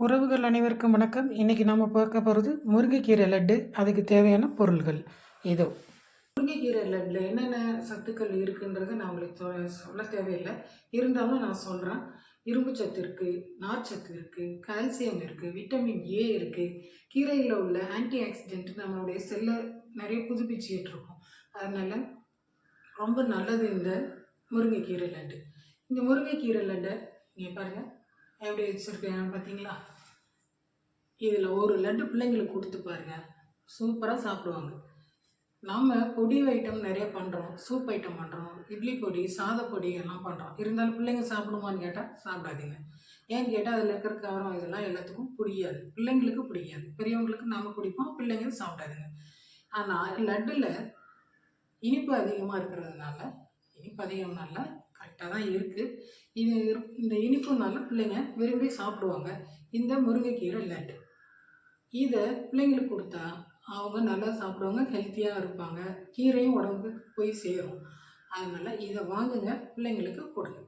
உறவுகள் அனைவருக்கும் வணக்கம். இன்றைக்கி நம்ம பார்க்க போகிறது முருங்கைக்கீரை லட்டு. அதுக்கு தேவையான பொருள்கள் இதோ. முருங்கைக்கீரை லட்டில் என்னென்ன சத்துக்கள் இருக்குன்றதை நான் உங்களுக்கு சொல்ல தேவையில்லை. இருந்தாலும் நான் சொல்கிறேன். இரும்பு சத்து இருக்குது, நார்ச்சத்து இருக்குது, கால்சியம் இருக்குது, விட்டமின் ஏ இருக்குது. கீரையில் உள்ள ஆன்டி ஆக்சிடென்ட் நம்மளுடைய செல்லை நிறைய புதுப்பிச்சுக்கிட்டு இருக்கும். அதனால் ரொம்ப நல்லது இந்த முருங்கைக்கீரை லட்டு. இந்த முருங்கைக்கீரை லட்டை நீங்கள் பாருங்கள் எப்படி வச்சுருக்கேன் பார்த்தீங்களா? இதில் ஒரு லட்டு பிள்ளைங்களுக்கு கொடுத்து பாருங்கள், சூப்பராக சாப்பிடுவாங்க. நாம் பொடி ஐட்டம் நிறைய பண்ணுறோம், சூப் ஐட்டம் பண்ணுறோம், இட்லி பொடி, சாதப்பொடி எல்லாம் பண்ணுறோம். இருந்தாலும் பிள்ளைங்க சாப்பிடுமான்னு கேட்டால் சாப்பிடாதீங்க. ஏன்னு கேட்டால் அதில் இருக்கிற காரம் இதெல்லாம் எல்லாத்துக்கும் பிடிக்காது. பிள்ளைங்களுக்கு பிடிக்காது, பெரியவங்களுக்கு நாம் பிடிப்போம், பிள்ளைங்க சாப்பிடாதுங்க. ஆனால் லட்டில் இனிப்பு அதிகமாக இருக்கிறதுனால, இனிப்பு அதிகம்னால கரெக்டாக தான் இருக்குது. இந்த இனிப்புனால பிள்ளைங்க விரும்பி சாப்பிடுவாங்க. இந்த முருங்கைக்கீரை லட்டு இதை பிள்ளைங்களுக்கு கொடுத்தா அவங்க நல்லா சாப்பிடுவாங்க, ஹெல்த்தியாக இருப்பாங்க, கீரையும் உடம்புக்கு போய் சேரும். அதனால் இதை வாங்குங்க, பிள்ளைங்களுக்கு கொடுங்க.